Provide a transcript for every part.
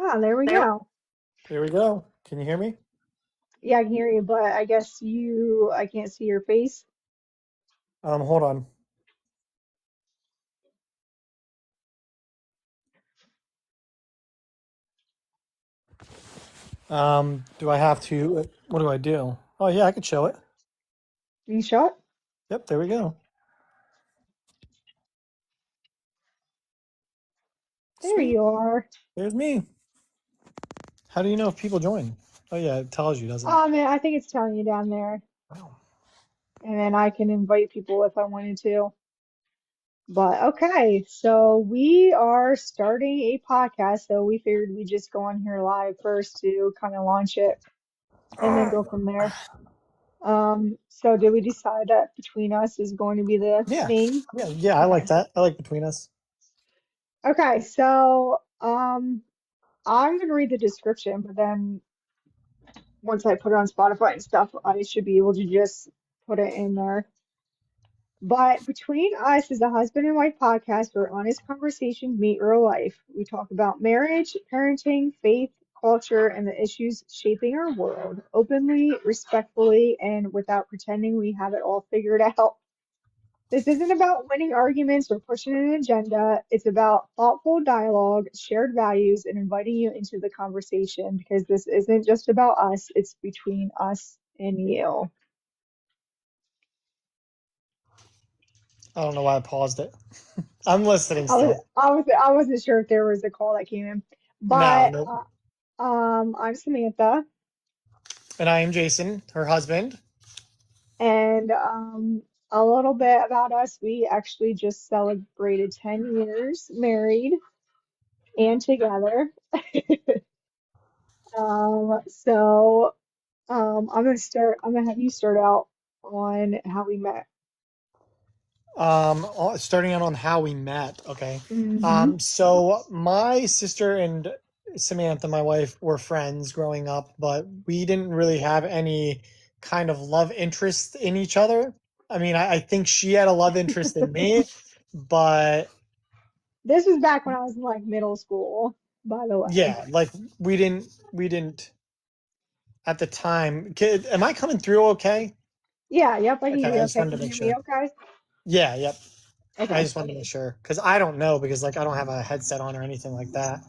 Ah, there we go. There we go. Can you hear me? Yeah, I can hear you, but I guess I can't see your face. Hold on. Do I have to, what do I do? Oh yeah, I could show it. You shot? Yep, there we go. There Sweet. you are. There's me. How do you know if people join? Oh yeah, it tells you, doesn't it? Man, I think it's telling you down there, Wow. and then I can invite people if I wanted to. But okay, so we are starting a podcast, so we figured we'd just go on here live first to kind of launch it and then go from there. So did we decide that between us is going to be the Yeah. name? Yeah, I like Okay. that. I like between us. Okay, so I'm gonna read the description, but then once I put it on Spotify and stuff, I should be able to just put it in there. But Between Us is a husband and wife podcast where honest conversations meet real life. We talk about marriage, parenting, faith, culture, and the issues shaping our world openly, respectfully, and without pretending we have it all figured out. This isn't about winning arguments or pushing an agenda. It's about thoughtful dialogue, shared values, and inviting you into the conversation because this isn't just about us, it's between us and you. I don't know why I paused it. I'm listening I was still. I wasn't sure if there was a call that came in, No, but no. I'm Samantha, And I am Jason, her husband. and a little bit about us. We actually just celebrated 10 years married and together. So I'm gonna have you start out on how we met. Starting out on how we met. Okay. Hmm. So my sister and Samantha, my wife, were friends growing up, but we didn't really have any kind of love interest in each other. I mean, I think she had a love interest in me, but This was back when I was in like middle school, by the way. yeah, like we didn't at the time. Am I coming through okay? Yeah, yep, I can hear Okay, you I just okay. wanted Can to you make hear me sure. okay? Yeah, yep. I Okay. just wanted to make sure because I don't know because like I don't have a headset on or anything like that.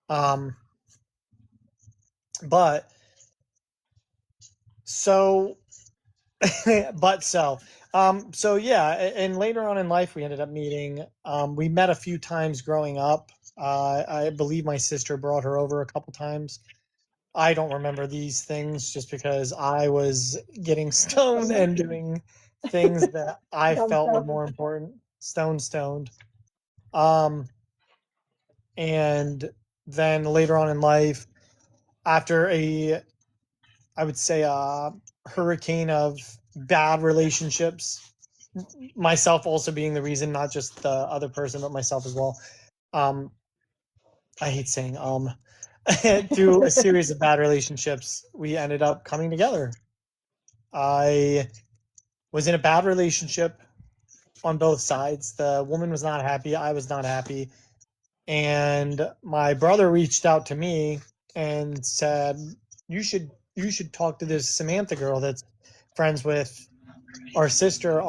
Um, but so but so yeah, and later on in life we ended up meeting. We met a few times growing up. I believe my sister brought her over a couple times. I don't remember these things just because I was getting stoned and doing things that I Dumb felt were stuff. more important. Stoned. Um, and then later on in life, after I would say a hurricane of bad relationships, myself also being the reason, not just the other person, but myself as well. Um, I hate saying through a series of bad relationships, we ended up coming together. I was in a bad relationship on both sides. The woman was not happy. I was not happy. And my brother reached out to me and said, you should talk to this Samantha girl that's friends with our sister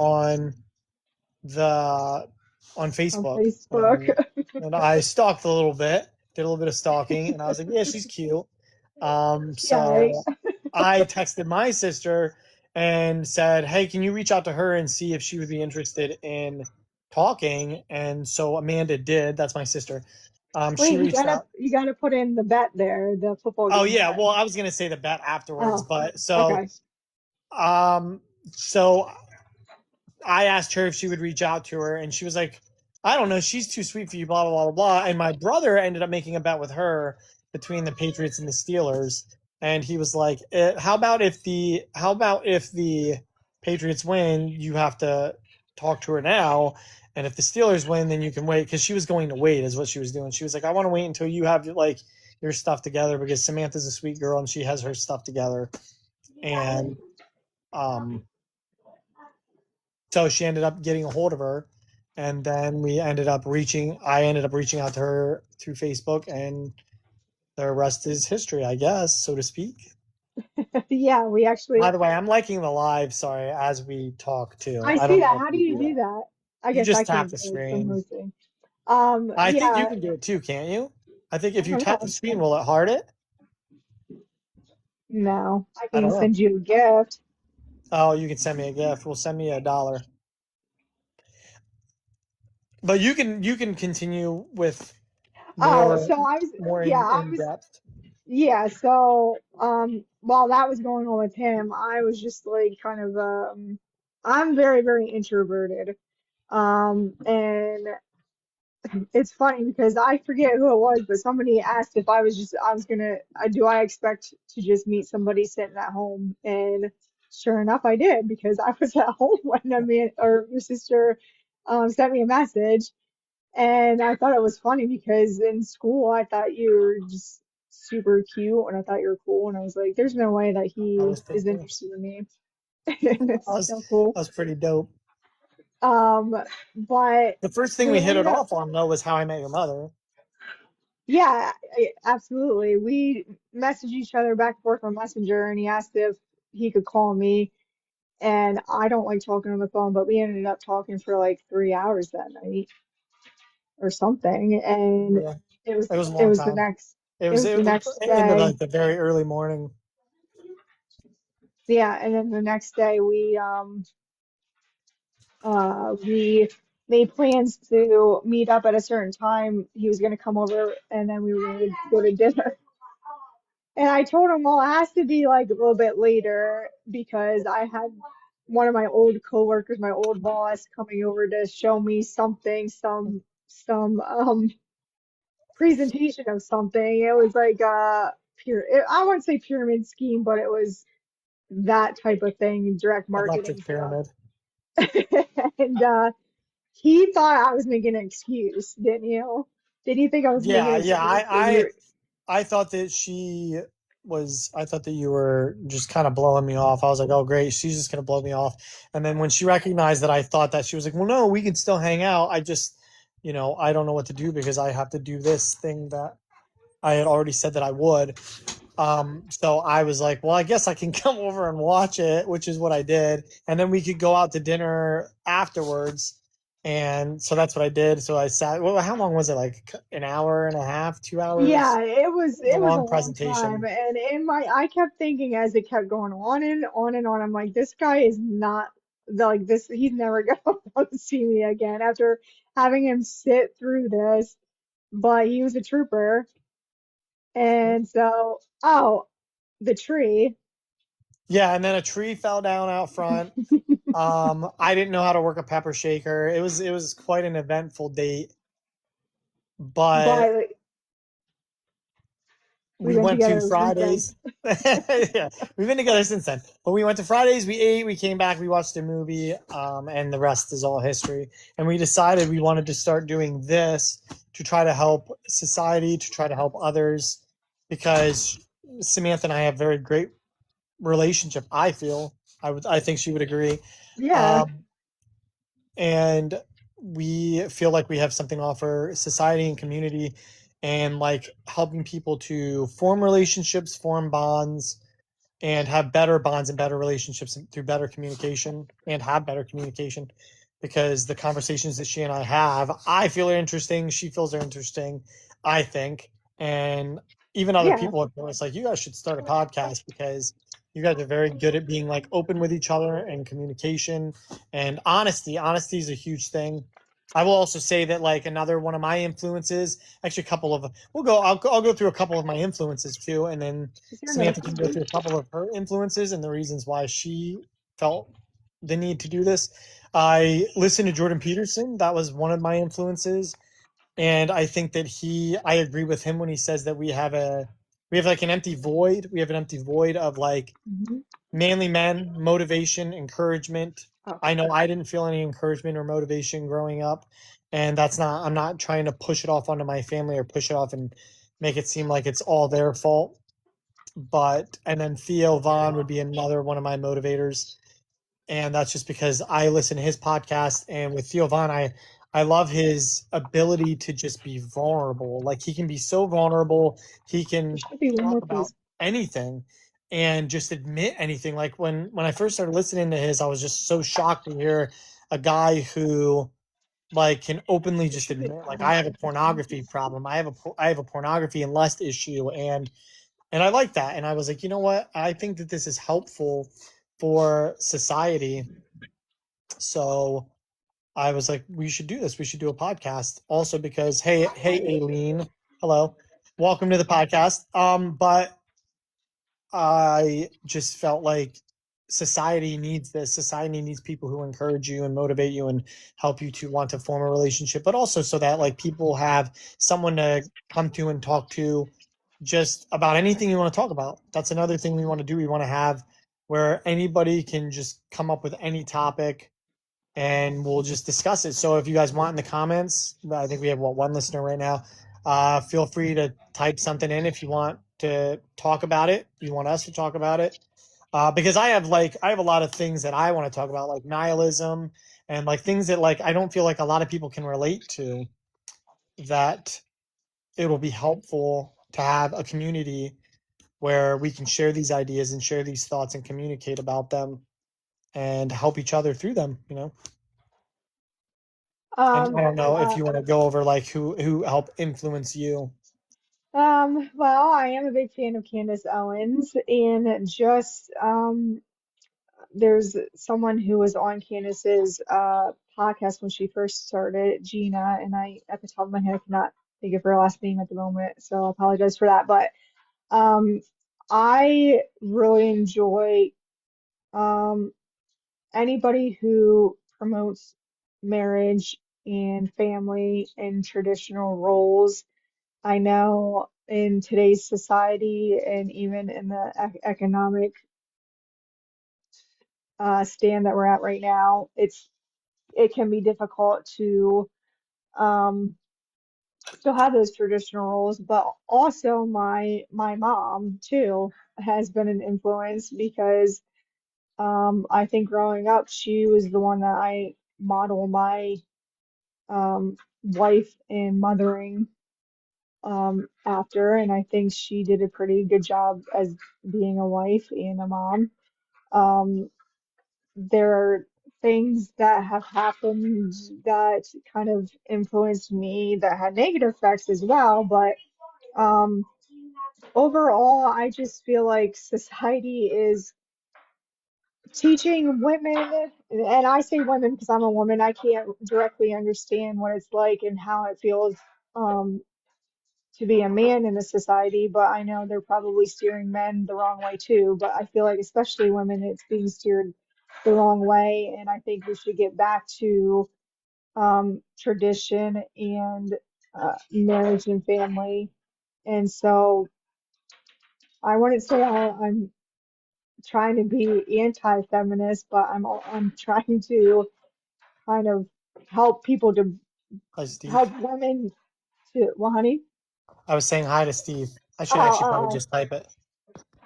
the on On Facebook, Facebook. and I stalked a little bit, did a little bit of stalking, and I was like, yeah, she's cute. Yeah, right. So I texted my sister and said, hey, can you reach out to her and see if she would be interested in talking? And so Amanda did. That's my sister. She Wait, reached out. you gotta put in the bet there, the football Oh game yeah, bet. well, I was gonna say the bet afterwards, Oh, but okay. um, so I asked her if she would reach out to her, and she was like, I don't know, she's too sweet for you, blah, blah, blah, blah. And my brother ended up making a bet with her between the Patriots and the Steelers. And he was like, how about if the Patriots win, you have to talk to her now. And if the Steelers win, then you can wait. Because she was going to wait, is what she was doing. She was like, I want to wait until you have like your stuff together because Samantha's a sweet girl and she has her stuff together. And um so she ended up getting a hold of her, and then I ended up reaching out to her through Facebook, and the rest is history, I guess, so to speak. Yeah, we By actually, the way, I'm liking the live, sorry, as we talk too. I I see don't that. know if How do you you do do that. that? I You guess I just tap can't the do it from screen. hosting. I think you Yeah, can do it too, can't you? I think I if you don't tap the know. screen, will it heart it? No, I I can don't know. send you a gift. Oh, you can send me a gift. Well, send me $1. But you can continue with Oh, more so I was, more yeah, I in was, depth. yeah, so, while that was going on with him, I was just like kind of, I'm very, very introverted. And it's funny because I forget who it was, but somebody asked if I was gonna, do I expect to just meet somebody sitting at home? And sure enough, I did because I was at home when or your sister, sent me a message. And I thought it was funny because in school, I thought you were just super cute and I thought you were cool. And I was like, there's no way that That he was pretty is cool. interested in me. That It's was so cool. that was pretty dope. Um, but The first thing we we hit it ended up, off on though was How I Met Your Mother. yeah, absolutely. We messaged each other back and forth on Messenger and he asked if he could call me. And I don't like talking on the phone, but we ended up talking for like 3 hours that night or something. And Yeah, it was, it was a it long was the time. next, It it was was the it was next into day. like the very early morning. Yeah, and then the next day we made plans to meet up at a certain time. He was gonna come over and then we were gonna go to dinner. And I told him, well, it has to be like a little bit later because I had one of my old coworkers, my old boss, coming over to show me something, some presentation of something. It was like I wouldn't say pyramid scheme, but it was that type of thing, direct marketing Electric stuff. Pyramid. And he thought I was making an excuse, didn't you? Did you think I was making Yeah, an yeah. excuse? I And I I thought that she was. I thought that you were just kind of blowing me off. I was like, oh great, she's just gonna blow me off. And then when she recognized that I thought that, she was like, well, no, we can still hang out. I just, I don't know what to do because I have to do this thing that I had already said that I would. So I was like, well, I guess I can come over and watch it, which is what I did. And then we could go out to dinner afterwards. And so that's what I did. So I sat, well, how long was it? Like an hour and a half, 2 hours? yeah, It was a it was a long long time. presentation. And I kept thinking as it kept going on and on and on, I'm like, this guy is not like this. He's never gonna want to see me again after having him sit through this. But he was a trooper. And so, oh, the tree. Yeah. And then a tree fell down out front. I didn't know how to work a pepper shaker. It was quite an eventful date, but But we we went went to together since then. Fridays. Yeah, we've been together since then. But we went to Fridays, we ate, we came back, we watched a movie, and the rest is all history. And we decided we wanted to start doing this to try to help society, to try to help others, because Samantha and I have very great relationship. I feel I think she would agree, Yeah. um, and we feel like we have something to offer society and community, and like helping people to form relationships, form bonds, and have better bonds and better relationships through better communication, and have better communication, because the conversations that she and I have, I feel are interesting, she feels are interesting, I think. And even other Yeah. people have been, it's like, you guys should start a podcast because you guys are very good at being like open with each other and communication and honesty. Honesty is a huge thing. I will also say that like another one of my influences, actually a couple of, I'll go through a couple of my influences too, and then Is there another Samantha can go person? through a couple of her influences and the reasons why she felt the need to do this. I listened to Jordan Peterson. That was one of my influences. And I think that I agree with him when he says that we have like an empty void. We have an empty void of like Mhm. manly men, motivation, encouragement. Oh, I know I didn't feel any encouragement or motivation growing up. And I'm not trying to push it off onto my family or push it off and make it seem like it's all their fault. And then Theo Vaughn would be another one of my motivators. And that's just because I listen to his podcast, and with Theo Vaughn, I love his ability to just be vulnerable. Like he can be so vulnerable, he There can should be one talk more, about please. anything and just admit anything. Like when I first started listening to his, I was just so shocked to hear a guy who like can openly There just should be admit like I one have a more, pornography please. problem. I have a pornography and lust issue and I like that. And I was like, you know what? I think that this is helpful for society. So I was like, we should do this. We should do a podcast. Also because hey Aileen, hello. Welcome to the podcast. But I just felt like society needs this. Society needs people who encourage you and motivate you and help you to want to form a relationship, but also so that like people have someone to come to and talk to just about anything you want to talk about. That's another thing we want to do. We want to have where anybody can just come up with any topic and we'll just discuss it. So if you guys want in the comments, I think we have one listener right now. Feel free to type something in if you want to talk about it. You want us to talk about it, because I have a lot of things that I want to talk about, like nihilism and like things that like I don't feel like a lot of people can relate to. That it will be helpful to have a community where we can share these ideas and share these thoughts and communicate about them and help each other through them. You know. And I don't know if Uh, you want to go over like who helped influence you. well, I am a big fan of Candace Owens, and just there's someone who was on Candace's podcast when she first started, Gina, and I, at the top of my head, I cannot think of her last name at the moment, so I apologize for that. But um, I really enjoy um, anybody who promotes marriage and family and traditional roles. I know in today's society and even in the economic stand that we're at right now, it can be difficult to um, still have those traditional roles, but also my mom too has been an influence because I think growing up she was the one that I model my wife and mothering after, and I think she did a pretty good job as being a wife and a mom. Um, there are things that have happened that kind of influenced me that had negative effects as well, but um, overall, I just feel like society is teaching women, and I say women because I'm a woman, I can't directly understand what it's like and how it feels um, to be a man in the society, but I know they're probably steering men the wrong way too. But I feel like, especially women, it's being steered the wrong way, and I think we should get back to tradition and marriage and family. And so I wouldn't say I'm trying to be anti-feminist, but I'm trying to kind of help people to Hi, Steve. help women to, well, honey. I was saying hi to Steve. I Oh, should actually probably oh, just type it.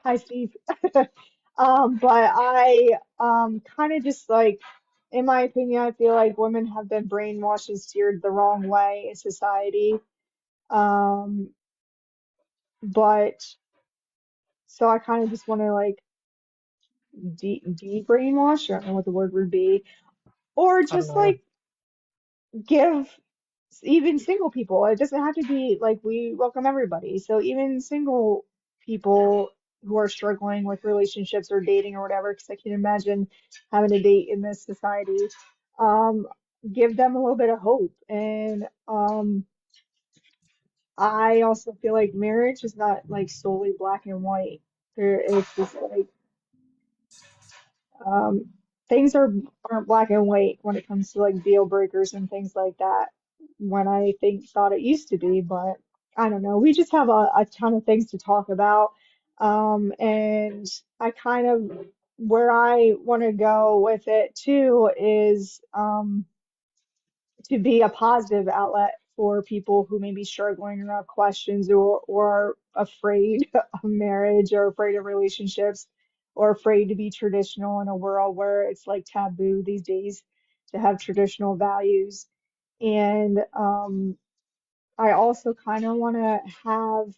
hi, Steve. But I kind of just like, in my opinion, I feel like women have been brainwashed and steered the wrong way in society. Um, but so I kind of just want to like de-brainwash. I don't know what the word would be, or I don't just know. like give even single people. It doesn't have to be like we welcome everybody. So even single people who are struggling with relationships or dating or whatever, because I can imagine having a date in this society, um, give them a little bit of hope. And I also feel like marriage is not like solely black and white. There, it's just like um, things aren't black and white when it comes to like deal breakers and things like that. When I think thought it used to be, but I don't know. We just have a ton of things to talk about, and I kind of where I want to go with it too is to be a positive outlet for people who may be struggling or have questions or are afraid of marriage or afraid of relationships or afraid to be traditional in a world where it's like taboo these days to have traditional values. And I also kind of want to have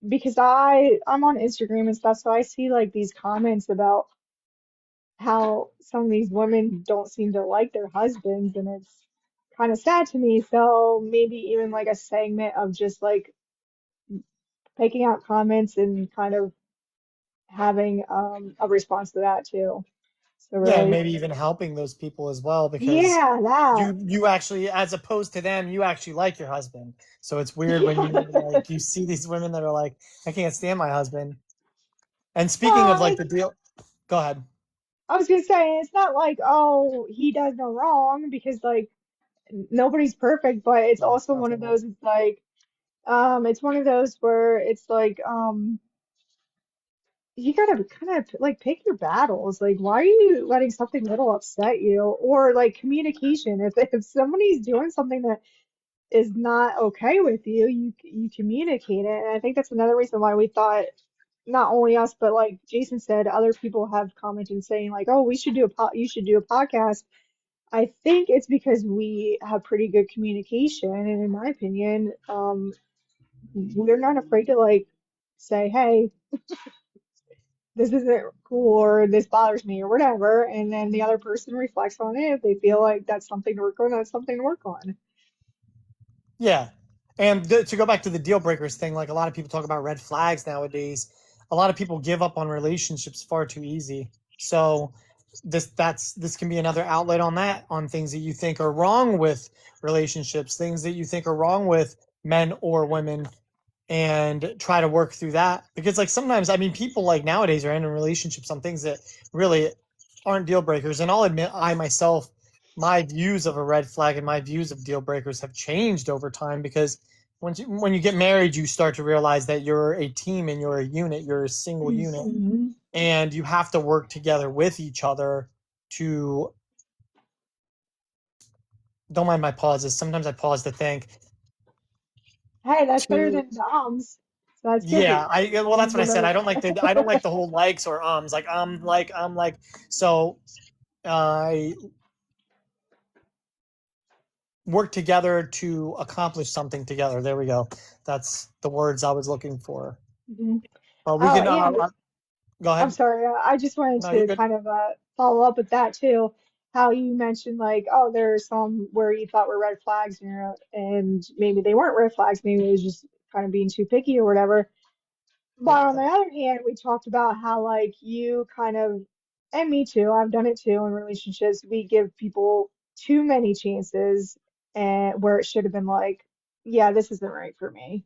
because I'm on Instagram and stuff, so I see like these comments about how some of these women don't seem to like their husbands, and it's kind of sad to me. So maybe even like a segment of just like picking out comments and kind of having a response to that too. So Yeah, and really, maybe even helping those people as well, because yeah, that. you actually, as opposed to them, you actually like your husband. So it's weird when you Yeah. like you see these women that are like, I can't stand my husband. And speaking of Well, like it's, the deal, go ahead. I was gonna say it's not like, oh, he does no wrong because like nobody's perfect, but it's No, also one of definitely. those, it's like it's one of those where it's like you gotta kind of like pick your battles. Like, why are you letting something little upset you? Or like communication. If somebody's doing something that is not okay with you, you communicate it. And I think that's another reason why we thought not only us, but like Jason said, other people have commented saying like, "Oh, we should do a you should do a podcast." I think it's because we have pretty good communication, and in my opinion, we're not afraid to like say, "Hey, this isn't cool," or "this bothers me," or whatever, and then the other person reflects on it. If they feel like that's something to work on, that's something to work on. Yeah. And to go back to the deal breakers thing, like a lot of people talk about red flags nowadays. A lot of people give up on relationships far too easy. So this can be another outlet on that, on things that you think are wrong with relationships, things that you think are wrong with men or women, and try to work through that. Because like sometimes, I mean, people like nowadays are in relationships on things that really aren't deal breakers. And I'll admit, I myself, my views of a red flag and my views of deal breakers have changed over time, because when you get married, you start to realize that you're a team and you're a unit, you're a single unit, Mhm. and you have to work together with each other to, don't mind my pauses. Sometimes I pause to think, Hey, that's better to, than DOMs. So that's yeah, good. well, that's what I said. I don't like the whole likes or like. So I work together to accomplish something together. There we go. That's the words I was looking for. Mhm. But we Oh, can and go I'm ahead. sorry. I just wanted No, you're to good. kind of follow up with that too. How you mentioned like, oh, there are some where you thought were red flags, you know, and maybe they weren't red flags. Maybe it was just kind of being too picky or whatever. But on Yeah. the other hand, we talked about how like you kind of, and me too, I've done it too in relationships. We give people too many chances, and where it should have been like, yeah, this isn't right for me.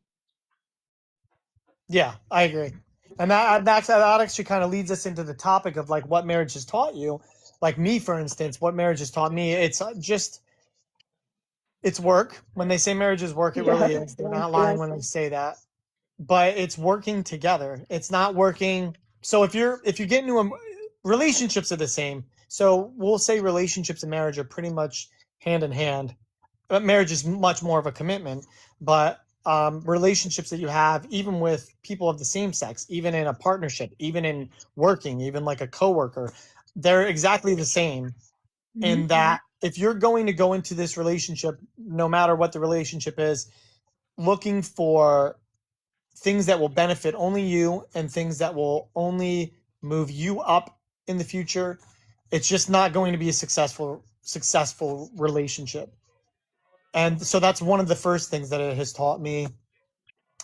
Yeah, I agree. And that actually kind of leads us into the topic of like what marriage has taught you. Like me, for instance, what marriage has taught me, it's just it's work. When they say marriage is work, it really Yes, is. They're yes, not lying yes. when they say that. But it's working together. It's not working. So if you get into a relationships are the same. So we'll say relationships and marriage are pretty much hand in hand. But marriage is much more of a commitment. But relationships that you have, even with people of the same sex, even in a partnership, even in working, even like a coworker, they're exactly the same. In Hmm. that, if you're going to go into this relationship, no matter what the relationship is, looking for things that will benefit only you and things that will only move you up in the future, it's just not going to be a successful relationship. And so that's one of the first things that it has taught me.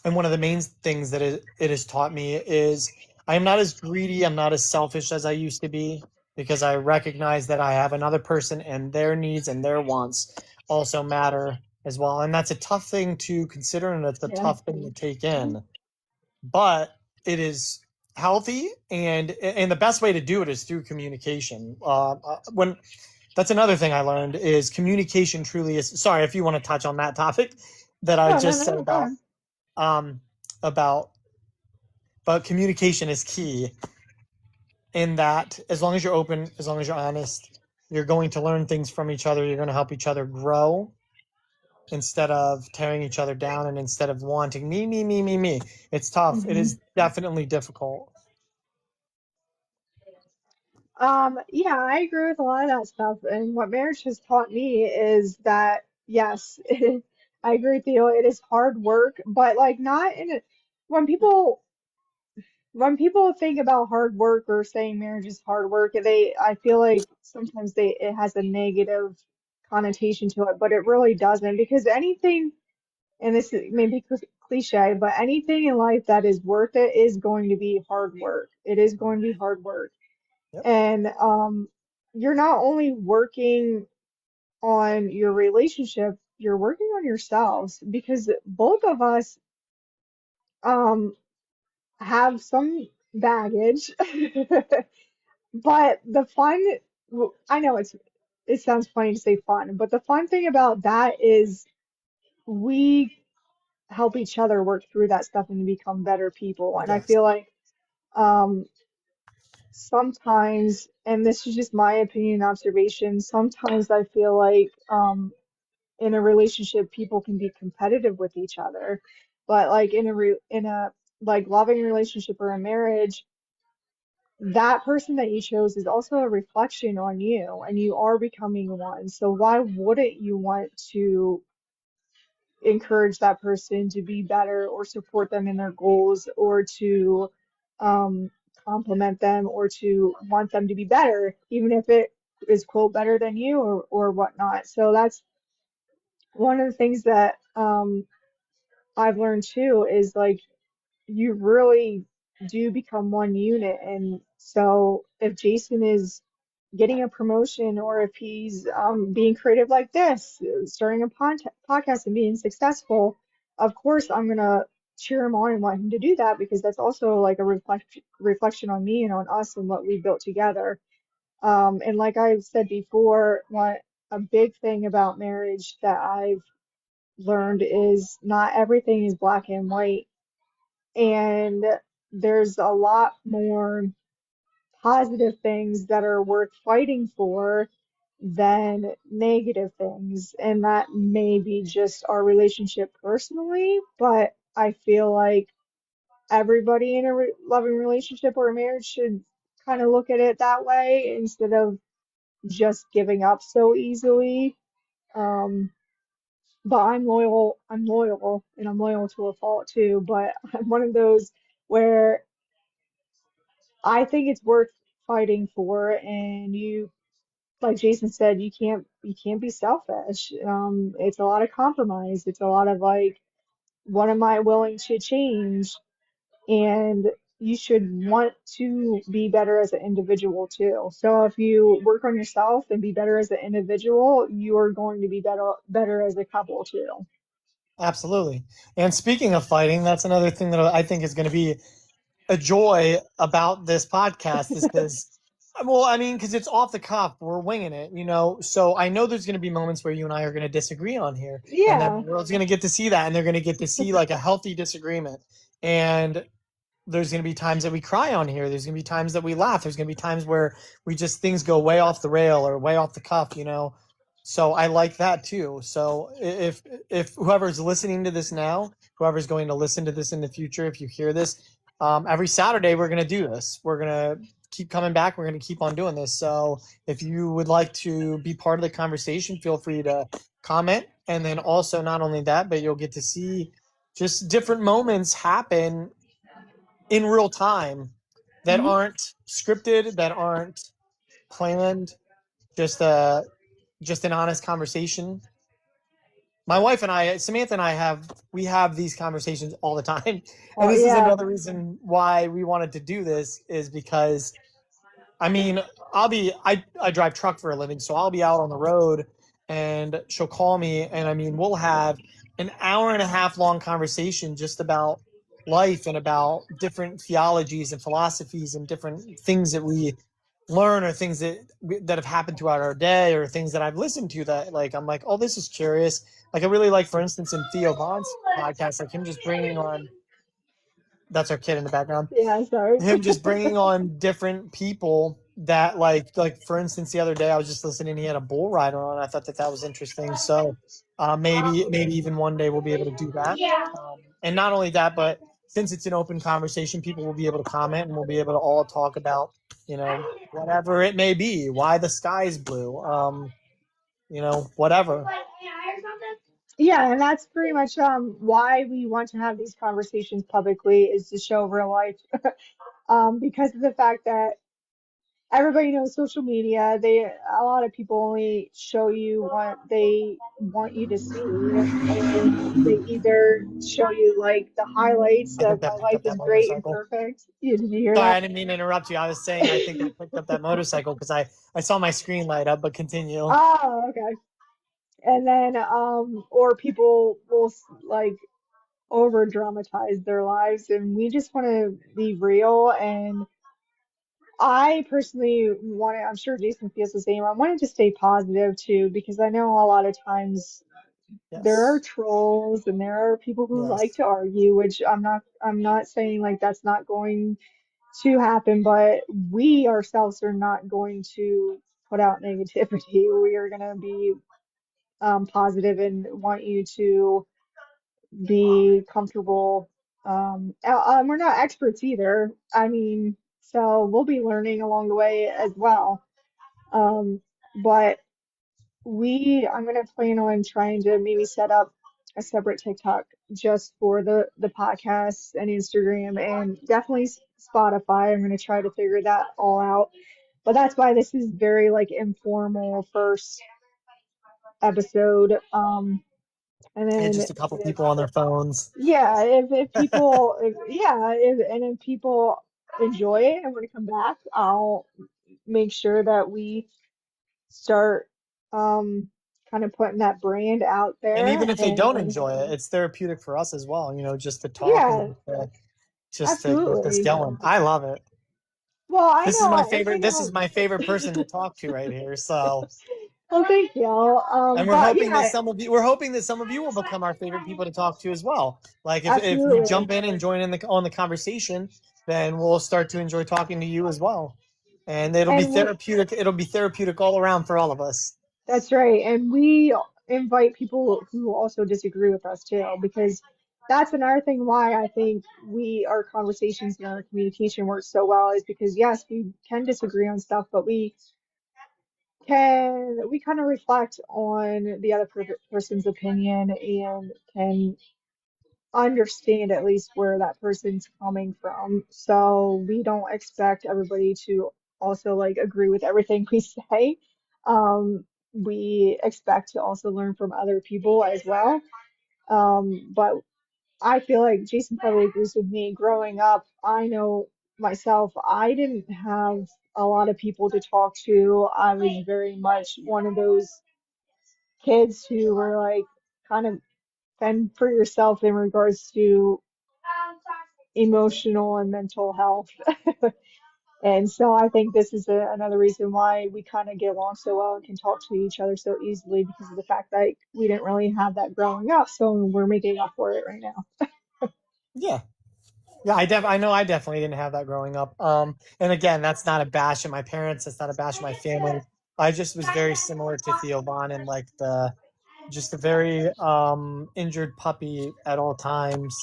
And one of the main things that it has taught me is I am not as greedy, I'm not as selfish as I used to be, because I recognize that I have another person and their needs and their wants also matter as well. And that's a tough thing to consider, and it's a Yeah. tough thing to take in, but it is healthy, and the best way to do it is through communication. When That's another thing I learned is communication truly is. Sorry if you want to touch on that topic that I No, no, just said no, go on. um about, but communication is key in that as long as you're open, as long as you're honest, you're going to learn things from each other. You're going to help each other grow instead of tearing each other down, and instead of wanting me. It's tough. It Hmm. is definitely difficult. Yeah, I agree with a lot of that stuff. And what marriage has taught me is that, yes, I agree with you. It is hard work, but like not in a, when people when people think about hard work or saying marriage is hard work, I feel like sometimes it has a negative connotation to it, but it really doesn't because anything, and this is maybe cliche, but anything in life that is worth it is going to be hard work. It is going to be hard work. Yep. And you're not only working on your relationship, you're working on yourselves because both of us um, have some baggage. But the fun, I know it sounds funny to say fun, but the fun thing about that is we help each other work through that stuff and become better people. And I Yes. feel like um, sometimes, and this is just my opinion and observation, sometimes I feel like in a relationship people can be competitive with each other, but like in a like loving relationship or a marriage, that person that you chose is also a reflection on you and you are becoming one. So why wouldn't you want to encourage that person to be better or support them in their goals or to um, compliment them or to want them to be better, even if it is quote better than you or whatnot. So that's one of the things that I've learned too is like you really do become one unit. And so if Jason is getting a promotion or if he's being creative like this, starting a podcast and being successful, of course I'm gonna cheer him on and want him to do that because that's also like a reflection on me and on us and what we built together. And like I've said before, what a big thing about marriage that I've learned is not everything is black and white and there's a lot more positive things that are worth fighting for than negative things. And that may be just our relationship personally, but I feel like everybody in a re loving relationship or a marriage should kind of look at it that way instead of just giving up so easily. Um, but I'm loyal, and I'm loyal to a fault too. But I'm one of those where I think it's worth fighting for, and you, like Jason said, you can't be selfish. It's a lot of compromise. It's a lot of like, what am I willing to change? And you should want to be better as an individual too. So if you work on yourself and be better as an individual, you are going to be better as a couple too. Absolutely. And speaking of fighting, that's another thing that I think is going to be a joy about this podcast is because, well, I mean, because it's off the cuff, we're winging it, you know. So I know there's going to be moments where you and I are going to disagree on here, and then the Yeah. world's going to get to see that, and they're going to get to see like a healthy disagreement. And there's going to be times that we cry on here. There's going to be times that we laugh. There's going to be times where we just things go way off the rail or way off the cuff, you know. So I like that too. So if whoever's listening to this now, whoever's going to listen to this in the future, if you hear this, every Saturday we're going to do this. We're going to keep coming back. We're going to keep on doing this. So if you would like to be part of the conversation, feel free to comment. And then also not only that, but you'll get to see just different moments happen in real time that Mhm. aren't scripted, that aren't planned, just just an honest conversation. My wife and I, Samantha and I we have these conversations all the time. And Oh, this is yeah. another reason why we wanted to do this is because I mean, I drive truck for a living, so I'll be out on the road and she'll call me and I mean, we'll have an hour and a half long conversation just about life and about different theologies and philosophies and different things that we learn or things that have happened throughout our day or things that I've listened to that like I'm like, "Oh, this is curious." Like I really like for instance in Theo Vaughn's podcast like him just bringing on that's our kid in the background Yeah, sorry. him just bringing on different people that like for instance the other day I was just listening he had a bull rider on I thought that that was interesting so maybe even one day we'll be able to do that and not only that but since it's an open conversation, people will be able to comment and we'll be able to all talk about, whatever it may be, why the sky is blue, whatever. Yeah, and that's pretty much why we want to have these conversations publicly is to show real life. Because of the fact that everybody knows social media, a lot of people only show you what they want you to see, and they either show you like the highlights I think of my that picked life up that is great and motorcycle. perfect. Did you hear Sorry, that? I didn't mean to interrupt you. I was saying I think I picked up that motorcycle because I saw my screen light up, but continue. Oh, okay. And then or people will like over dramatize their lives, and we just want to be real. And I personally want to, I'm sure Jason feels the same. I wanted to stay positive too, because I know a lot of times there are Yes. trolls and there are people who like Yes. to argue, which I'm not saying like that's not going to happen, but we ourselves are not going to put out negativity. We are going to be positive and want you to be comfortable. We're not experts either. I mean, so we'll be learning along the way as well. Um, but I'm gonna plan on trying to maybe set up a separate TikTok just for the podcasts and Instagram and definitely Spotify. I'm gonna try to figure that all out. But that's why this is very like informal first episode. And And then just a couple people on their phones. yeah, if people, and if people enjoy it and want to come back, I'll make sure that we start kind of putting that brand out And there. even if they don't And enjoy it, it's therapeutic for us as well, just to talk yeah, and just to get this absolutely. going. I love it. Well, I This is my know, and favorite. This is my favorite person to talk to right here. So, well, thank you. and But yeah, we're hoping that some of you will become our favorite people to talk to as well. Like if you absolutely. jump in and join in on the conversation, then we'll start to enjoy talking to you as well. And it'll be And we, therapeutic. It'll be therapeutic all around for all of us. that's right. And we invite people who also disagree with us too, because that's another thing why I think our conversations and our communication works so well is because yes, we can disagree on stuff, but we kind of reflect on the other person's opinion and can understand at least where that person's coming from. So we don't expect everybody to also like agree with everything we say. We expect to also learn from other people as well. But I feel like Jason probably agrees with me. Growing up, I know myself, I didn't have a lot of people to talk to. I was very much one of those kids who were like kind of fend for yourself in regards to emotional and mental health. And so I think this is another reason why we kind of get along so well and can talk to each other so easily because of the fact that we didn't really have that growing up. So we're making up for it right now. Yeah. Yeah, I know I definitely didn't have that growing up. And again, that's not a bash at my parents. That's not a bash at my family. I just was very similar to Theo Von and like just a very injured puppy at all times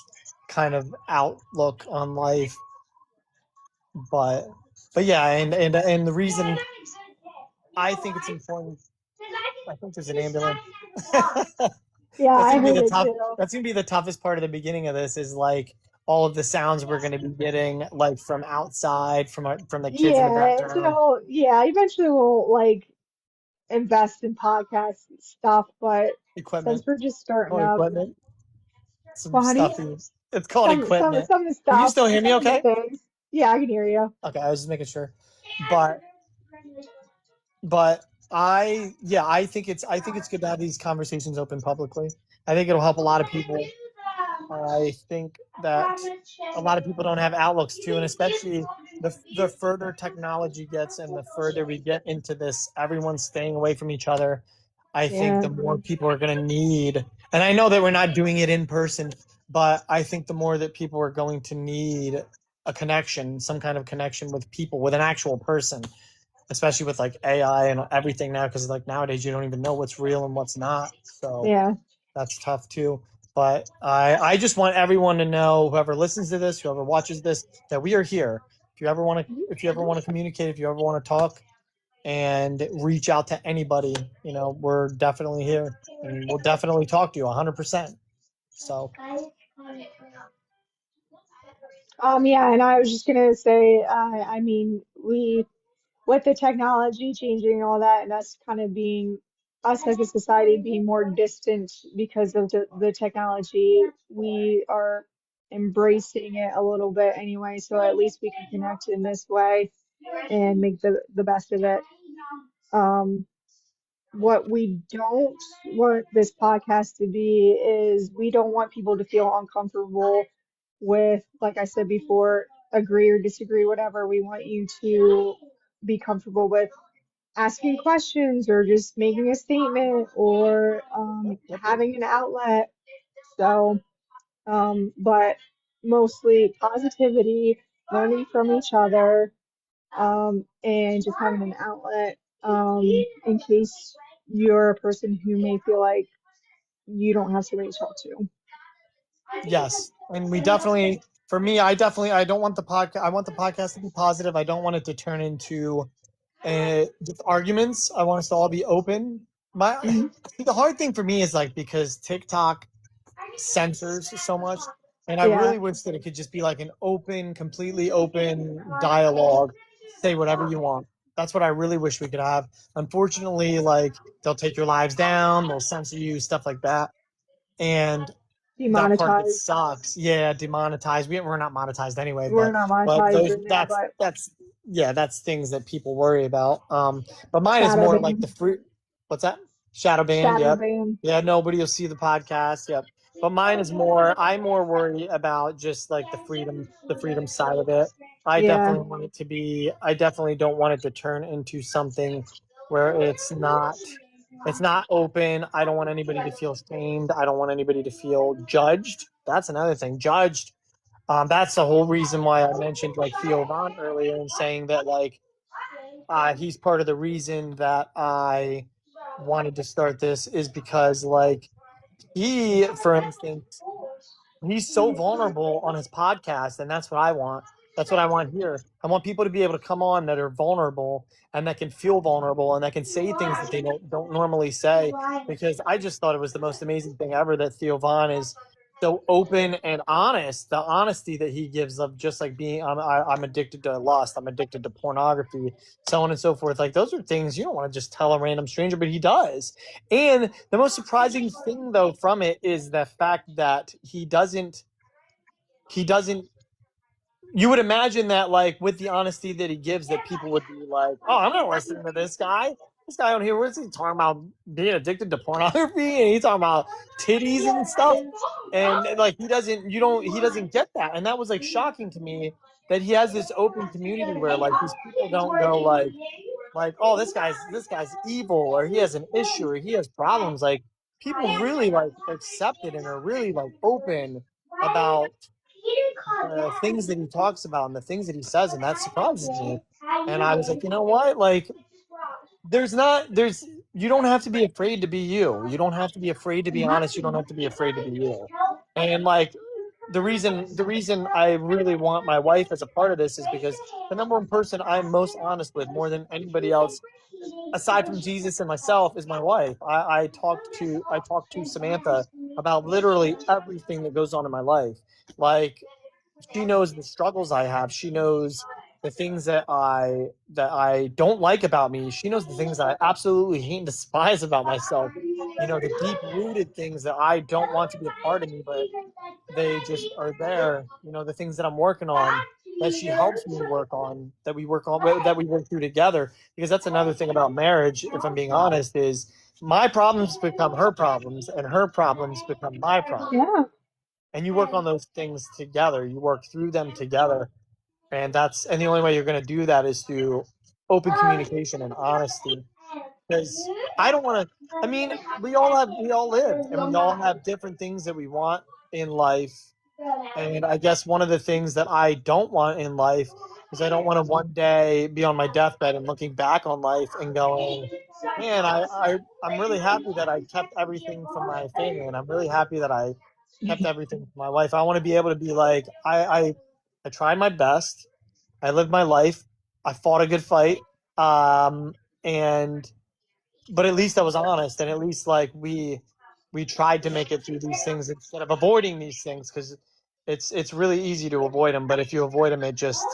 kind of outlook on life. But yeah, and the reason I think it's important. I think there's an ambulance. Yeah, That's I gonna be heard the it tough. too. That's gonna be the toughest part of the beginning of this. Is like all of the sounds we're gonna be getting, like from outside, from the kids in the Yeah, background. until yeah, eventually we'll like invest in podcast stuff, but since Equipment, we're just starting called up, equipment. Some well, honey, stuff. It's called equipment. some of the Can you stuff, still hear me? some of the Okay. things. Yeah, I can hear you. Okay, I was just making sure. But I think it's good to have these conversations open publicly. I think it'll help a lot of people. I think that a lot of people don't have outlooks to, and especially the further technology gets and the further we get into this, everyone's staying away from each other. I think Yeah, the more people are going to need, and I know that we're not doing it in person, but I think the more that people are going to need a connection, some kind of connection with people, with an actual person, especially with like AI and everything now, because like nowadays you don't even know what's real and what's not. So yeah. that's tough too. But I just want everyone to know, whoever listens to this, whoever watches this, that we are here. If you ever want to communicate, if you ever want to talk and reach out to anybody, we're definitely here, and we'll definitely talk to you 100%. So Yeah, and I was just gonna say, I mean, with the technology changing and all that, and us kind of being, us as a society being more distant because of the technology, we are embracing it a little bit anyway, so at least we can connect in this way and make the best of it. Um, what we don't want this podcast to be is we don't want people to feel uncomfortable with, like I said before, agree or disagree, whatever. We want you to be comfortable with asking questions or just making a statement or yep. having an outlet. So, but mostly positivity, learning from each other, and just having an outlet, in case you're a person who may feel like you don't have somebody to talk to. Yes, and we definitely, for me, I don't want the podcast. I want the podcast to be positive. I don't want it to turn into just arguments. I want us to all be open. Mhm. The hard thing for me is like, because TikTok censors so much, and I Yeah, really wish that it could just be like an open, completely open dialogue. Say whatever you want. That's what I really wish we could have. Unfortunately, like, they'll take your lives down, they'll censor you, stuff like that, and that part of it demonetized. sucks. Yeah, demonetized. We're not monetized anyway, We're but not but monetized those in there, but that's things that people worry about. But mine is shadow more like ban, the fruit. What's that? Shadow banned. shadow Yep. ban. Yeah. Nobody will see the podcast. Yep. But mine is more. I more worry about just like the freedom side of it. I Yeah, definitely want it to be. I definitely don't want it to turn into something where it's not open. I don't want anybody to feel shamed. I don't want anybody to feel judged. That's another thing. Judged. That's the whole reason why I mentioned like Theo Von earlier and saying that like he's part of the reason that I wanted to start this is because like he, for instance, he's so vulnerable on his podcast, and that's what I want. That's what I want here. I want people to be able to come on that are vulnerable and that can feel vulnerable and that can say things that they don't normally say. Because I just thought it was the most amazing thing ever that Theo Von is so open and honest. The honesty that he gives of just like being, I'm addicted to lust, I'm addicted to pornography, so on and so forth. Like, those are things you don't want to just tell a random stranger, but he does. And the most surprising thing, though, from it is the fact that he doesn't. You would imagine that, like, with the honesty that he gives, that people would be like, "Oh, I'm not listening to this guy. This guy on here, what's he talking about? Being addicted to pornography, and he's talking about titties and stuff." And like, he doesn't get that, and that was like shocking to me that he has this open community where like these people don't go like, oh, this guy's evil, or he has an issue, or he has problems. Like, people really like accept it and are really like open about the things that he talks about and the things that he says, and that surprises me. And I was like, you know what? Like, there's you don't have to be afraid to be you. You don't have to be afraid to be honest. You don't have to be afraid to be you. And like, the reason I really want my wife as a part of this is because the number one person I'm most honest with, more than anybody else aside from Jesus and myself, is my wife. I talked to Samantha about literally everything that goes on in my life. Like, she knows the struggles I have. She knows the things that I don't like about me. She knows the things that I absolutely hate and despise about myself. The deep rooted things that I don't want to be a part of me, but they just are there. The things that I'm working on, that she helps me work on, that we work through together. Because that's another thing about marriage, if I'm being honest, is my problems become her problems and her problems become my problems. yeah, And you work on those things together. You work through them together. And the only way you're going to do that is through open communication and honesty. Because I don't want to. I mean, we all live, and we all have different things that we want in life. And I guess one of the things that I don't want in life is I don't want to one day be on my deathbed and looking back on life and going, man, I'm really happy that I kept everything from my family, and I'm really happy that I kept everything from my wife. I want to be able to be like, I tried my best. I lived my life. I fought a good fight. And but at least I was honest, and at least like we tried to make it through these things instead of avoiding these things, because it's really easy to avoid them, but if you avoid them, it just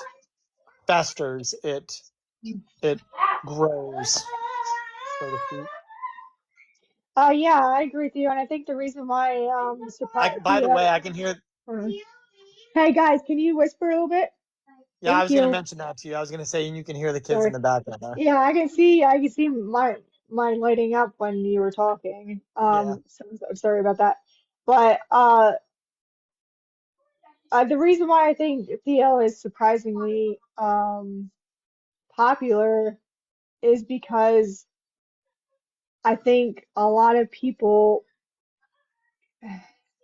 festers. It grows, so to speak. Yeah, I agree with you, and I think the reason why surprise By the the way, I can hear. hey guys, can you whisper a little bit? Yeah, I Thank was going to you. mention that to you. I was going to say, and you can hear the kids in Sorry. the background there. Yeah, I can see mine lighting up when you were talking. Yeah, So I'm sorry about that. But the reason why I think Theo is surprisingly popular is because I think a lot of people,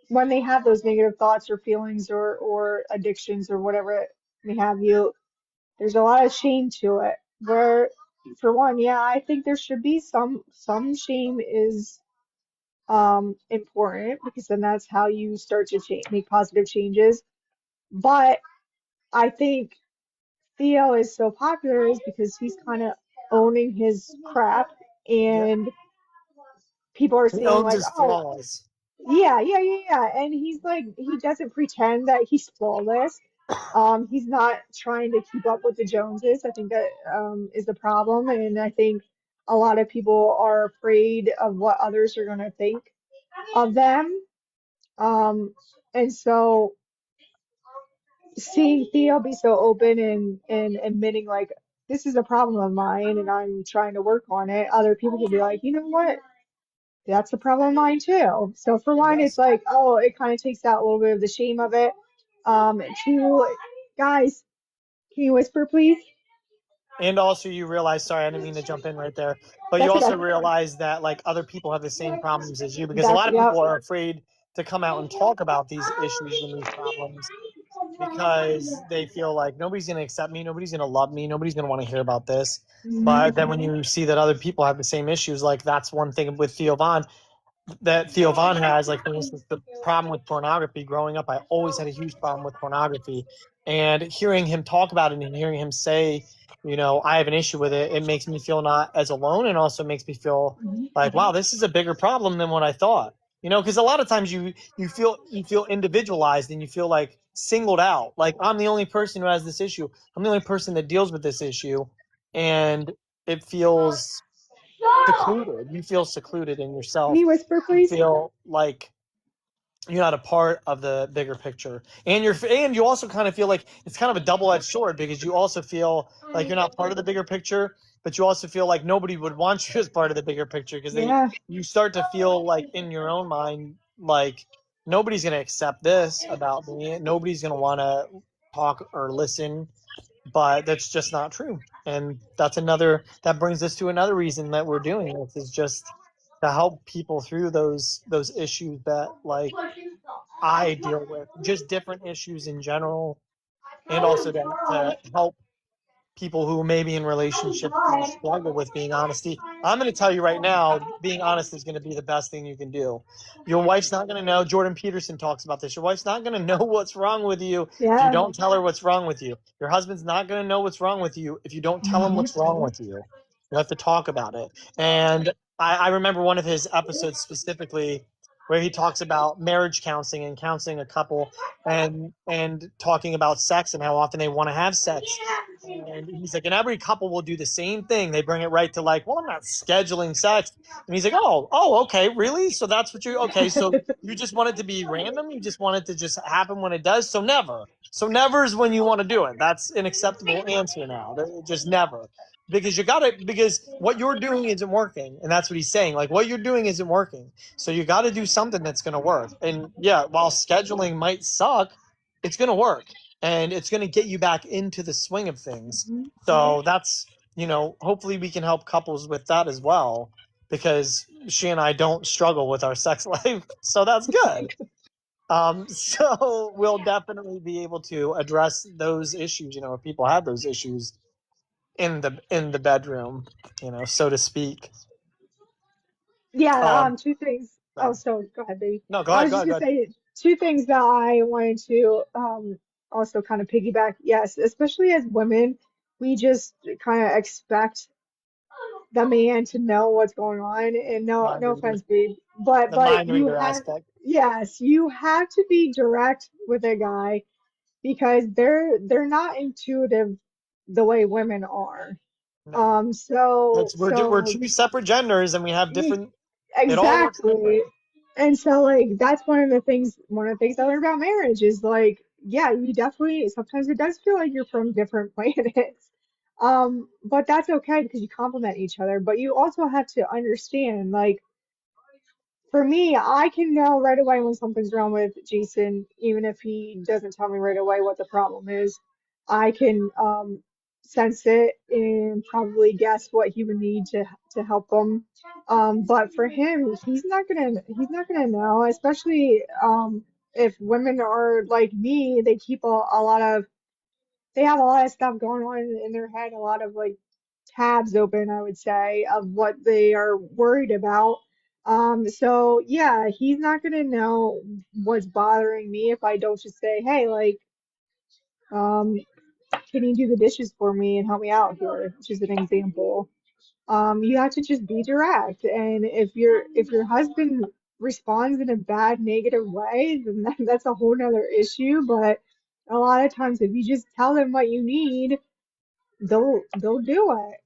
when they have those negative thoughts or feelings or addictions or whatever it may have you, there's a lot of shame to it. Where, for one, yeah, I think there should be some shame is important because then that's how you start to make positive changes. But I think Theo is so popular is because he's kind of owning his crap, yeah. and people are He seeing owns like, his oh, flaws. yeah. And he's like, he doesn't pretend that he's flawless. He's not trying to keep up with the Joneses. I think that is the problem. And I think a lot of people are afraid of what others are going to think of them. And so seeing Theo be so open and admitting like, this is a problem of mine and I'm trying to work on it, other people can be like, you know what? That's the problem of mine too. So for one, it's Yes. like, oh, it kind of takes out a little bit of the shame of it. Two, guys, can you whisper, please? And also you realize, sorry, I didn't mean to jump in right there, but you That's also okay. realize that like other people have the same problems as you, because a That's lot of yep. people are afraid to come out and talk about these issues and these problems because they feel like nobody's going to accept me, nobody's going to love me, nobody's going to want to hear about this. But then when you see that other people have the same issues, like that's one thing with Theo Von that Theo Von has, like for instance, the problem with pornography. Growing up, I always had a huge problem with pornography, and hearing him talk about it and hearing him say, you know, I have an issue with it, it makes me feel not as alone, and also makes me feel like, wow, this is a bigger problem than what I thought. You know, because a lot of times you feel individualized and you feel like singled out. Like I'm the only person who has this issue. I'm the only person that deals with this issue, and it feels secluded. You feel secluded in Can yourself. you whisper, You please? feel like you're not a part of the bigger picture, and you also kind of feel like it's kind of a double-edged sword, because you also feel like you're not part of the bigger picture, but you also feel like nobody would want you as part of the bigger picture, because they Yeah. you start to feel like in your own mind like nobody's going to accept this about me, nobody's going to want to talk or listen, but that's just not true. And that brings us to another reason that we're doing this, is just to help people through those issues that like I deal with, just different issues in general, and also to help people who may be in relationships who struggle with being honesty. I'm going to tell you right now, being honest is going to be the best thing you can do. Your wife's not going to know. Jordan Peterson talks about this. Your wife's not going to know what's wrong with you if you Yeah. don't tell her what's wrong with you. Your husband's not going to know what's wrong with you if you don't tell him what's wrong with you. You have to talk about it. And I remember one of his episodes specifically where he talks about marriage counseling and counseling a couple, and talking about sex and how often they want to have sex. And he's like, and every couple will do the same thing. They bring it right to like, well, I'm not scheduling sex. And he's like, okay, really? So that's what okay. So you just want it to be random. You just want it to just happen when it does. So never. So never is when you want to do it. That's an acceptable answer now. Just never. Because what you're doing isn't working. And that's what he's saying. Like what you're doing isn't working. So you got to do something that's going to work. And yeah, while scheduling might suck, it's going to work, and it's going to get you back into the swing of things. So that's, hopefully we can help couples with that as well, because she and I don't struggle with our sex life. So that's good. So we'll definitely be able to address those issues, if people have those issues in the bedroom, so to speak. Yeah, Um, two things. Oh, but so go ahead, baby. no, go I ahead, was go just ahead, go gonna ahead. say two things that I wanted to also kind of piggyback. Yes, especially as women, we just kind of expect the man to know what's going on. And Mind no reader. offense, babe, but The mind you reader have, aspect. yes, you have to be direct with a guy because they're not intuitive the way women are. No. So That's we're two separate genders and we have e- different it all works exactly. different. And so like that's one of the things I learned about marriage is like, yeah, you definitely sometimes it does feel like you're from different planets. But that's okay because you complement each other. But you also have to understand, like, for me, I can know right away when something's wrong with Jason, even if he doesn't tell me right away what the problem is. I can sense it and probably guess what he would need to help him. But for him, he's not gonna know, especially if women are like me, they keep a lot of they have a lot of stuff going on in their head, a lot of like tabs open, I would say, of what they are worried about. So yeah, he's not gonna know what's bothering me if I don't just say, hey, like, um, can you do the dishes for me and help me out here? Just an example. You have to just be direct, and if your husband responds in a bad, negative way, then that's a whole nother issue. But a lot of times, if you just tell them what you need, they'll do it.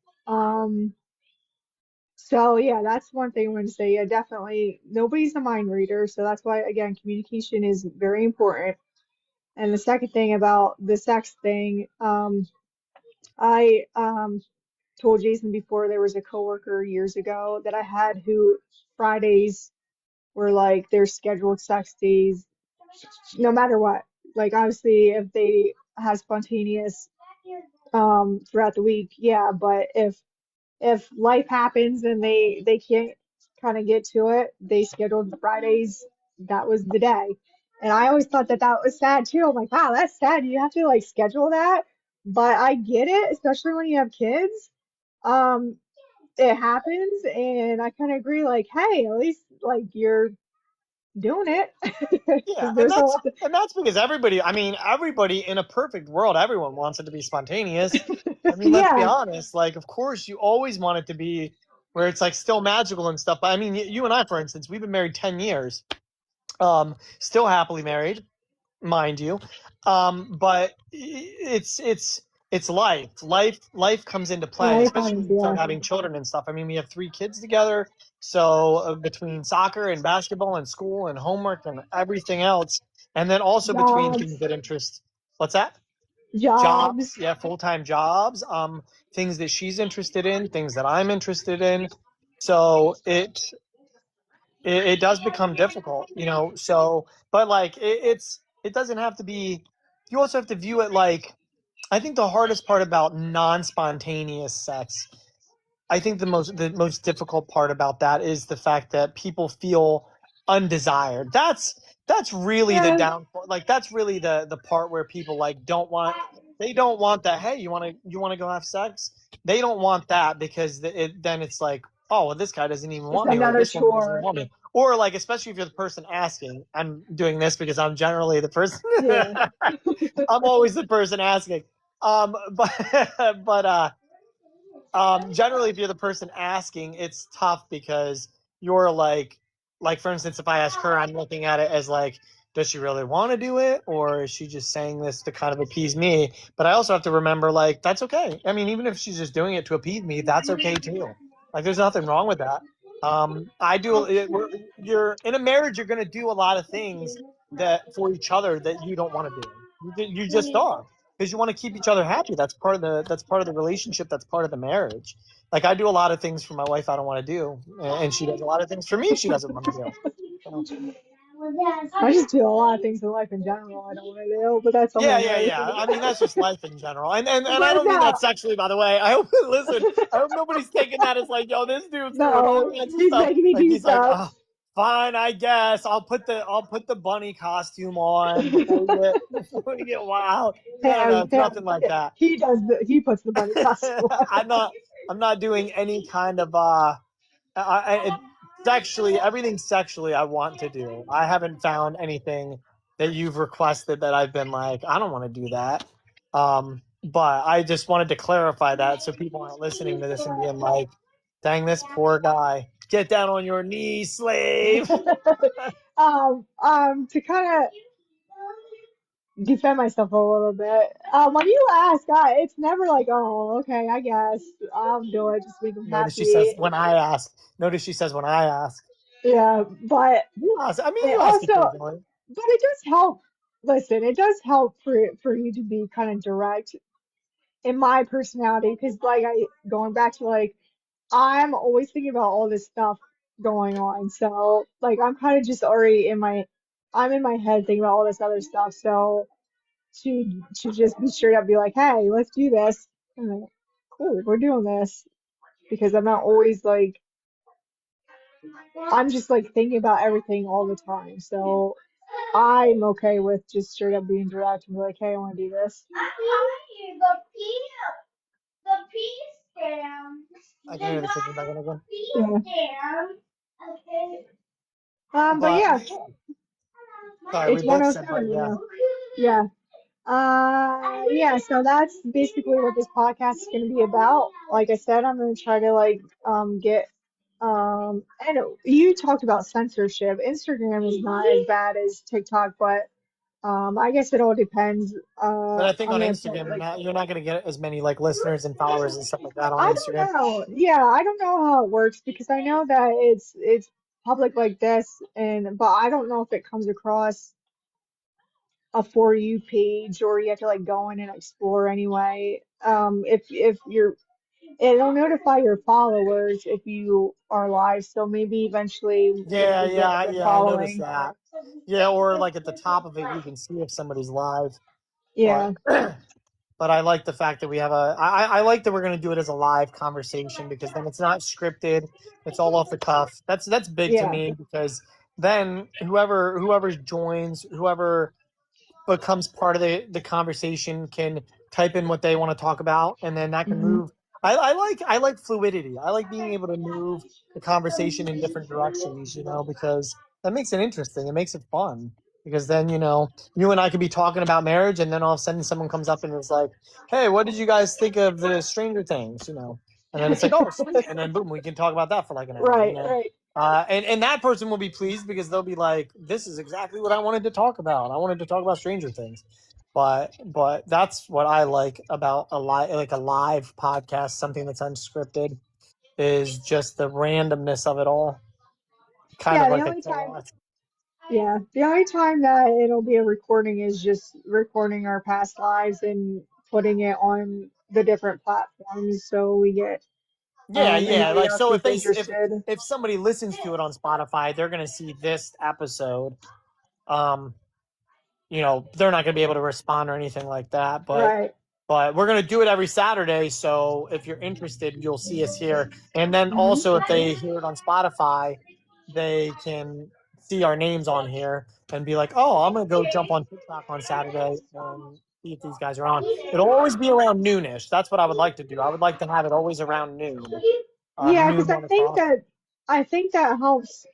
So yeah, that's one thing I want to say. Yeah, definitely nobody's a mind reader, so that's why again communication is very important. And the second thing about the sex thing, I told Jason before there was a coworker years ago that I had who Fridays were like their scheduled sex days, no matter what. Like obviously if they have spontaneous throughout the week, yeah, but if life happens and they can't kind of get to it, they scheduled Fridays. That was the day. And I always thought that that was sad too. I'm like, wow, that's sad. You have to like schedule that. But I get it, especially when you have kids. Um, it happens, and I kind of agree. Like, hey, at least like you're doing it, Yeah, because there's a lot. and that's because everybody, I mean, everybody in a perfect world, everyone wants it to be spontaneous. I mean, let's be Yeah, honest, like of course you always want it to be where it's like still magical and stuff. But I mean, you and I, for instance, we've been married 10 years. Still happily married, mind you. But it's life. Life comes into play, life especially happens. when you Yeah, start having children and stuff. I mean, we have three kids together, so between soccer and basketball and school and homework and everything else, and then also between things jobs, that interest. What's that? Jobs, jobs. yeah, full-time jobs. Things that she's interested in, things that I'm interested in. So it does become difficult, you know. So, but like it doesn't have to be. You also have to view it like I think the hardest part about non-spontaneous sex, I think the most difficult part about that is the fact that people feel undesired. That's really the Yeah, downfall. Like that's really the part where people like they don't want that. Hey, you want to go have sex? They don't want that because then it's like, oh, well, this guy doesn't even it's want me, or another this woman doesn't even chore. want me, or like especially if you're the person asking. I'm doing this because I'm generally the person. Yeah. I'm always the person asking. But generally, if you're the person asking, it's tough because you're like for instance, if I ask her, I'm looking at it as like, does she really want to do it, or is she just saying this to kind of appease me? But I also have to remember, like, that's okay. I mean, even if she's just doing it to appease me, that's okay too. Like, there's nothing wrong with that. I do. You're in a marriage. You're going to do a lot of things that for each other that you don't want to do. You just are because you want to keep each other happy. That's part of the relationship. That's part of the marriage. Like I do a lot of things for my wife I don't want to do, and she does a lot of things for me she doesn't want to do. So, I just do a lot of things in life in general I don't want to do, but that's a yeah, whole yeah, nother yeah. thing. I mean that's just life in general, and I But don't mean that no, sexually, by the way. I hope listen. I hope nobody's taking that as like, yo, this dude's doing all no, kinds of he's stuff. making me Like do he's like, stuff. oh, fine, I guess I'll put the bunny costume on before we get wild. No, no, Him, it's nothing him, like that. he puts the bunny costume on. I'm not doing any kind of sexually, everything sexually I want to do. I haven't found anything that you've requested that I've been like, I don't want to do that. But I just wanted to clarify that so people aren't listening to this and being like, dang, this poor guy. Get down on your knees, slave. To kind of defend myself a little bit. When you ask, it's never like, oh, okay, I guess I'll do it, just make them Notice she says happy. when I ask. Notice she says when I ask. Yeah, but You ask. I mean, it you ask also, occasionally. but it does help. Listen, it does help for you to be kind of direct in my personality, because like going back to like I'm always thinking about all this stuff going on. So like I'm kind of just already I'm in my head thinking about all this other stuff. So to just be straight up be like, hey, let's do this. And like, cool, we're doing this, because I'm not always like I'm just like thinking about everything all the time. So I'm okay with just straight up being direct and be like, hey, I want to do this. I can hear the chicken back again. But But yeah, sorry, we it's both said, but 107, yeah. yeah. Yeah, so that's basically what this podcast is going to be about. Like I said, I'm going to try to like get and you talked about censorship. Instagram is not as bad as TikTok, but I guess it all depends. But I think I'm on going to put Instagram, like you're not going to get as many like listeners and followers and stuff like that on I don't Instagram. know. Yeah, I don't know how it works, because I know that it's public like this, and but I don't know if it comes across a For You page, or you have to like go in and explore anyway. If you're, it'll notify your followers if you are live, so maybe eventually if Yeah, we get a yeah, good yeah. I noticed following. that. Yeah, or like at the top of it, you can see if somebody's live. But Yeah, but I like the fact that we have I like that we're going to do it as a live conversation, because then it's not scripted. It's all off the cuff. That's big to yeah. me, because then whoever joins, whoever becomes part of the conversation can type in what they want to talk about, and then that can Hmm. move. I like fluidity. I like being able to move the conversation in different directions, because that makes it interesting. It makes it fun, because then you and I could be talking about marriage, and then all of a sudden someone comes up and is like, "Hey, what did you guys think of the Stranger Things?" And then it's like, "Oh, sweet," and then boom, we can talk about that for like an hour, Right, right. and that person will be pleased, because they'll be like, "This is exactly what I wanted to talk about. I wanted to talk about Stranger Things." But that's what I like about a live podcast, something that's unscripted, is just the randomness of it all, kind Yeah, of the like a only time chaos. Yeah, the only time that it'll be a recording is just recording our past lives and putting it on the different platforms, so we get Yeah, yeah. anybody Like, else so who's interested. if somebody listens to it on Spotify, they're gonna see this episode. Um, they're not gonna be able to respond or anything like that, but Right. we're going to do it every Saturday. So if you're interested, you'll see us here. And then Hmm. also, if they hear it on Spotify, they can see our names on here and be like, "Oh, I'm going to go jump on TikTok on Saturday and see if these guys are on." It'll always be around noonish. That's what I would like to do. I would like to have it always around noon, Yeah, because noon, 1 o'clock. I think that helps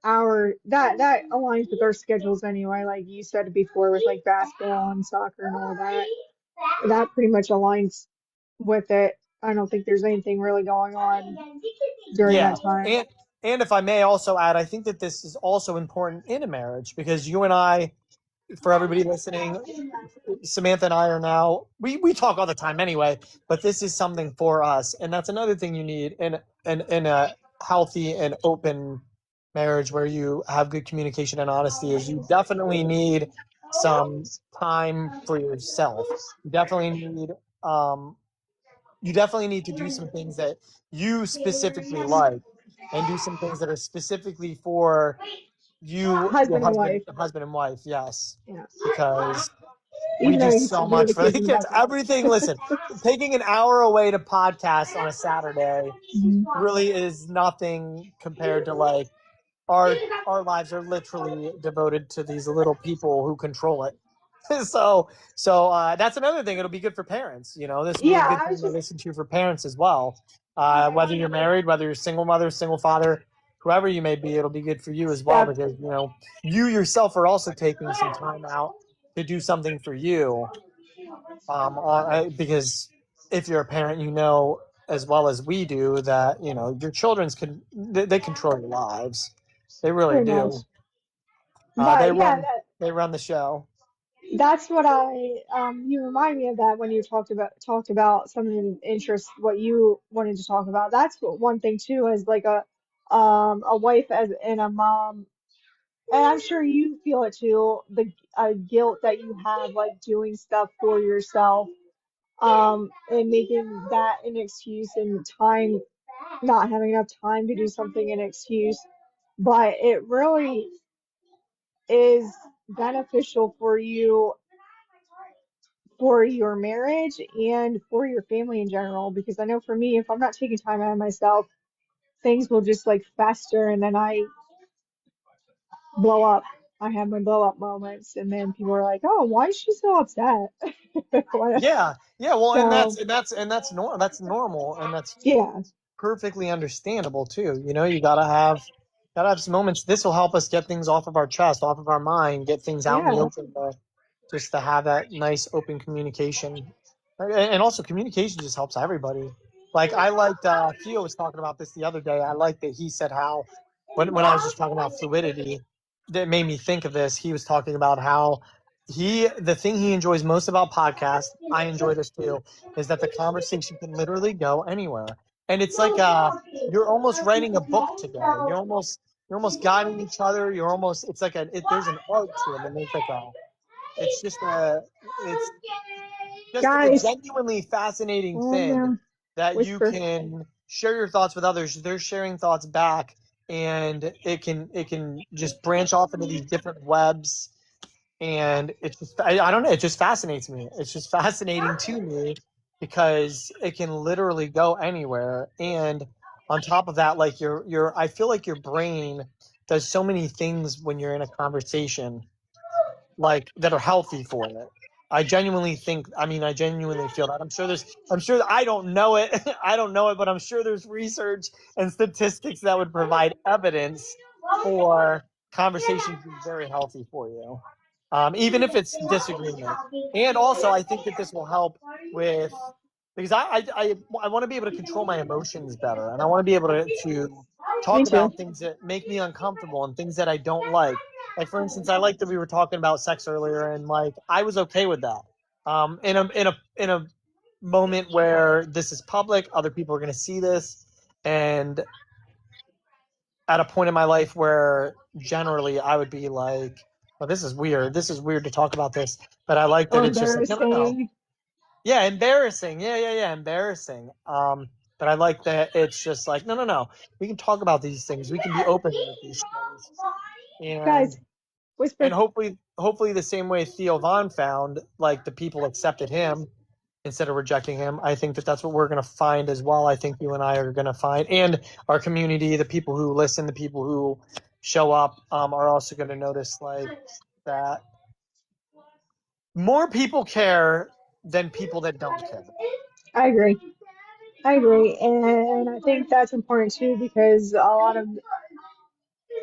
that aligns with our schedules anyway. Like you said before, with like basketball and soccer and all that, that pretty much aligns with it. I don't think there's anything really going on during Yeah, that time. and if I may also add, I think that this is also important in a marriage, because you and I, for everybody listening, Samantha and I are now we talk all the time anyway, but this is something for us, and that's another thing you need in a healthy and open marriage where you have good communication and honesty. Is you definitely need some time for yourself. You definitely need um you definitely need to do some things that you specifically like, and do some things that are specifically for you, your Husband and wife. husband and wife. Yes, Yeah. because we Even though do you have to so do much the for kids the in the kids. background. Everything. Listen, taking an hour away to podcast on a Saturday Mhm. really is nothing compared to like our lives are literally devoted to these little people who control it. So that's another thing. It'll be good for parents. This will be a Yeah, good I was thing to just listen to for parents as well. Whether you're married, whether you're single mother, single father, whoever you may be, it'll be good for you as well, Yep. because you yourself are also taking some time out to do something for you. Because if you're a parent, as well as we do that your children's they control your lives. They really Pretty much. do. They But yeah, run they run the show. that's what you remind me of that when you talked about some of the interests, what you wanted to talk about. That's one thing too, as like a wife and a mom, and I'm sure you feel it too, the guilt that you have like doing stuff for yourself, and making that an excuse, and time not having enough time to do something an excuse. But it really is beneficial for you, for your marriage and for your family in general, because I know for me, if I'm not taking time out of myself, things will just like fester, and then I blow up. I have my blow up moments, and then people are like, "Oh, why is she so upset?" Yeah, yeah. Well, and So, that's normal, and that's yeah, perfectly understandable too. You gotta have some moments. This will help us get things off of our chest, off of our mind, get things out in the yeah, open, just to have that nice open communication. And also communication just helps everybody. Like I liked Theo was talking about this the other day. I liked that he said how when I was just talking about fluidity, that made me think of this. He was talking about how the thing he enjoys most about podcasts, I enjoy this too, is that the conversation can literally go anywhere. And it's like you're almost writing a book together. You're almost guiding each other. It's like there's an art to it, and there's like it's just it's just a guys, genuinely fascinating calm thing down, that you whisper. can share your thoughts with others. They're sharing thoughts back, and it can just branch off into these different webs. And it's just I don't know. It just fascinates me. It's just fascinating to me because it can literally go anywhere. And on top of that, like I feel like your brain does so many things when you're in a conversation, like that are healthy for it. I genuinely feel that. I'm sure that I don't know it. I don't know it, but I'm sure there's research and statistics that would provide evidence for conversations being very healthy for you. Even if it's disagreement. And also I think that this will help with, because I want to be able to control my emotions better, and I want to be able to Me talk too. about things that make me uncomfortable and things that I don't like. Like for instance, I like that we were talking about sex earlier, and like I was okay with that. In a moment where this is public, other people are going to see this, and at a point in my life where generally I would be like, "Well, this is weird. This is weird to talk about this," but I like that Or it's just like, no, no, no. embarrassing. Yeah, embarrassing. Yeah, embarrassing. But I like that it's just like, no, no, no. We can talk about these things. We can be open with these things, and Guys, whisper. and hopefully the same way Theo Von found, like the people accepted him instead of rejecting him. I think that that's what we're going to find as well. I think you and I are going to find, and our community, the people who listen, the people who show up, are also going to notice like that more people care than people that don't care. I agree. I agree, and I think that's important too, because a lot of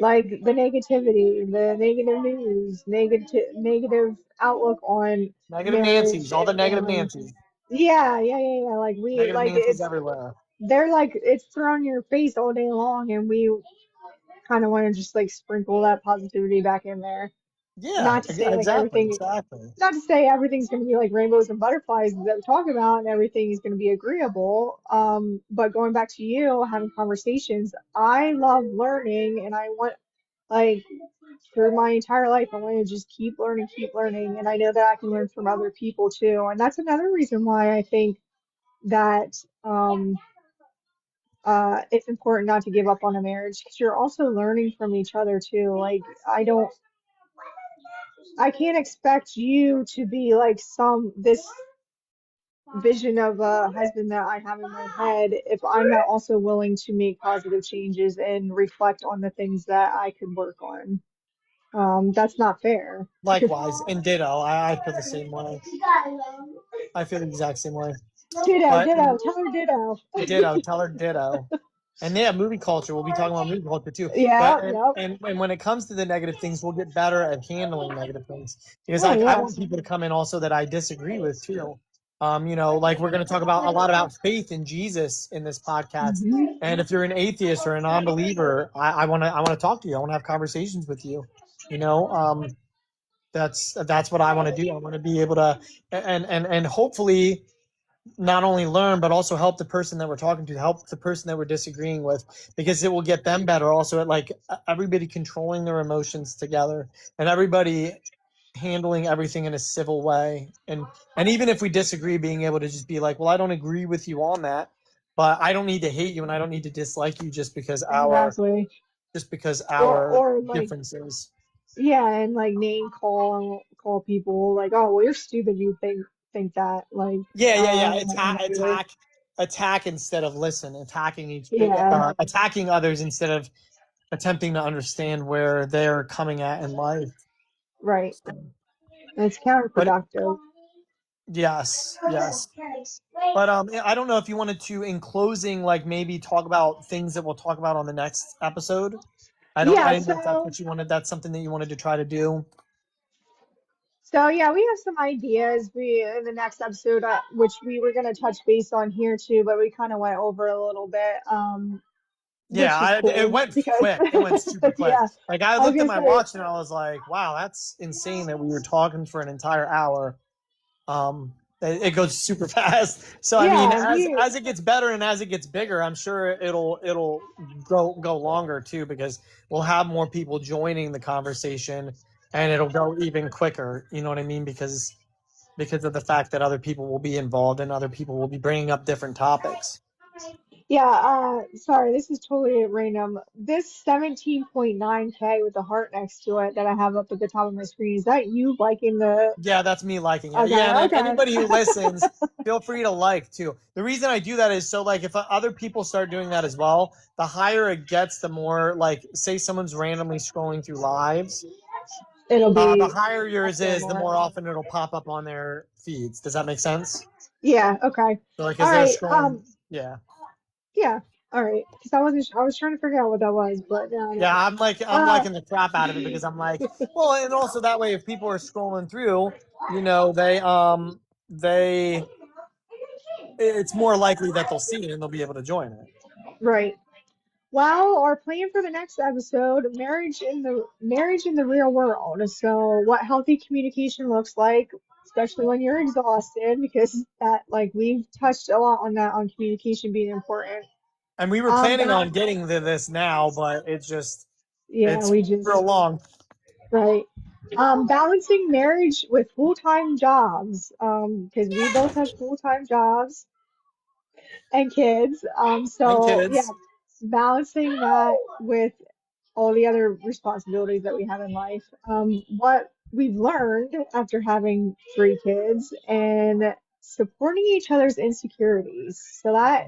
like the negativity, the negative news, negative outlook on Negative marriage Nancy's, all the and negative family. Nancy's. Yeah. Like we Negative like Nancy's everywhere. they're like it's thrown in your face all day long, and we kind of want to just like sprinkle that positivity back in there. Yeah, Not to say like exactly, everything, exactly. not to say everything's going to be like rainbows and butterflies that we talk about, and everything is going to be agreeable. But going back to you having conversations, I love learning, and I want like through my entire life, I want to just keep learning, and I know that I can learn from other people too. And that's another reason why I think that it's important not to give up on a marriage, because you're also learning from each other too. Like I can't expect you to be like this vision of a husband that I have in my head if I'm not also willing to make positive changes and reflect on the things that I could work on. That's not fair. Likewise, and ditto. I feel the same way. I feel the exact same way. Ditto, But ditto, tell her ditto. ditto, tell her ditto. And yeah, movie culture. We'll be talking about movie culture too. Yeah, But yep. and when it comes to the negative things, we'll get better at handling negative things. Because Oh, I yeah. want people to come in also that I disagree with too. Like we're going to talk about a lot about faith in Jesus in this podcast. Mhm. And if you're an atheist or a non-believer, I want to talk to you. I want to have conversations with you. That's what I want to do. I want to be able to and hopefully not only learn but also help the person that we're talking to, help the person that we're disagreeing with, because it will get them better also at like everybody controlling their emotions together and everybody handling everything in a civil way. And even if we disagree, being able to just be like, well, I don't agree with you on that, but I don't need to hate you and I don't need to dislike you just because Exactly. our Or like, differences. yeah, and like name call people like, oh, well, you're stupid. You think that like, Yeah. negative. Attack instead of listen. Yeah, Attacking others instead of attempting to understand where they're coming at in life. right. So, It's but counterproductive. yes. But I don't know if you wanted to, in closing, like maybe talk about things that we'll talk about on the next episode. I Yeah, didn't know if that's so what you wanted. That's something that you wanted to try to do. yeah, we have some ideas we in the next episode, which we were gonna touch base on here too, but we kind of went over a little bit, which is It cool went because quick. It went super quick. yeah, Like I I was looked at gonna my say watch and I was like, "Wow, that's insane that we were talking for an entire hour." It goes super fast. So I mean, yeah, we as it gets better and as it gets bigger, I'm sure it'll go longer too, because we'll have more people joining the conversation and it'll go even quicker. You know what I mean? Because of the fact that other people will be involved and other people will be bringing up different topics. yeah, sorry, this is totally random. This 17.9K with the heart next to it that I have up at the top of my screen, is that you liking the Yeah, that's me liking it. Yeah, okay, and if okay. anybody who listens, feel free to like too. The reason I do that is so like if other people start doing that as well, the higher it gets, the more like say someone's randomly scrolling through lives, It'll the be higher up yours there is, the more. more often it'll pop up on their feeds. Does that make sense? Yeah, okay. So like All as they're right. scrolling, yeah. Yeah. All right. Because I wasn't, I was trying to figure out what that was, but now I Yeah, know. I'm Uh, liking the crap out of it because I'm like, well, and also that way if people are scrolling through, they it's more likely that they'll see it and they'll be able to join it. right. Well, our plan for the next episode, marriage in the real world. So, what healthy communication looks like, especially when you're exhausted, because that, like, we've touched a lot on that on communication being important. And we were planning That, on getting to this now, but yeah, it's we real just, long. right. Balancing marriage with full-time jobs, because we both have full-time jobs and kids. And So yeah, kids. balancing that with all the other responsibilities that we have in life. What we've learned after having three kids and supporting each other's insecurities. So that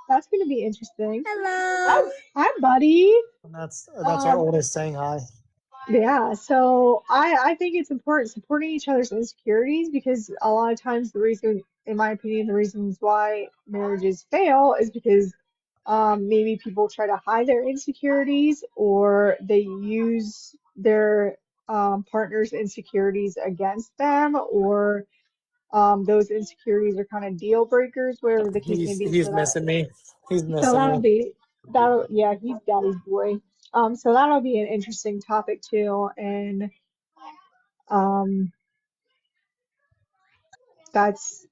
that's going to be interesting. Hello. Hi, buddy. And that's our Um, oldest saying hi. yeah, so I think it's important supporting each other's insecurities because a lot of times the reason, in my opinion, the reasons why marriages fail is because maybe people try to hide their insecurities or they use their partner's insecurities against them or those insecurities are kind of deal breakers, whatever the case may be. He's missing me. He's So missing that'll me. be yeah, he's daddy's boy. So that'll be an interesting topic too, and um, that's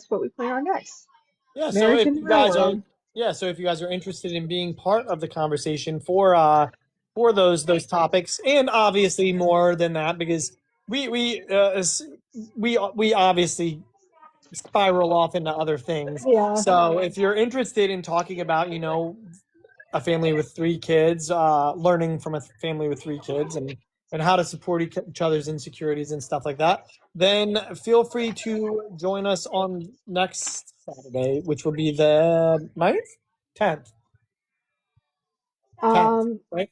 what we plan on next. Yeah, so Marriage if in the you real guys are world. interested in being part of the conversation for those topics and obviously more than that because we obviously spiral off into other things. Yeah, So if you're interested in talking about, a family with three kids, learning from a family with three kids and how to support each other's insecurities and stuff like that, then feel free to join us on next Saturday, which will be the 9th? 10th. 10th, um, right?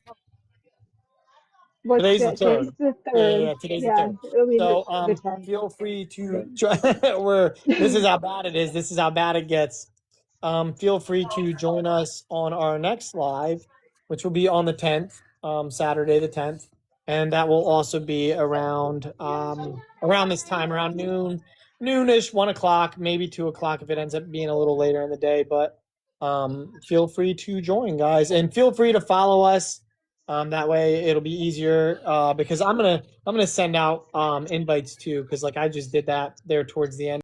what's Today's the that? Today's 3rd. the Yeah, third. today's the Yeah, 3rd. it'll be So the 10th. feel free to join. This is how bad it is. This is how bad it gets. feel free to join us on our next live, which will be on the 10th, Saturday the 10th, and that will also be around this time, around noonish, 1 o'clock, maybe 2 o'clock if it ends up being a little later in the day. But feel free to join, guys, and feel free to follow us. That way it'll be easier because I'm gonna send out invites too, because like I just did that there towards the end.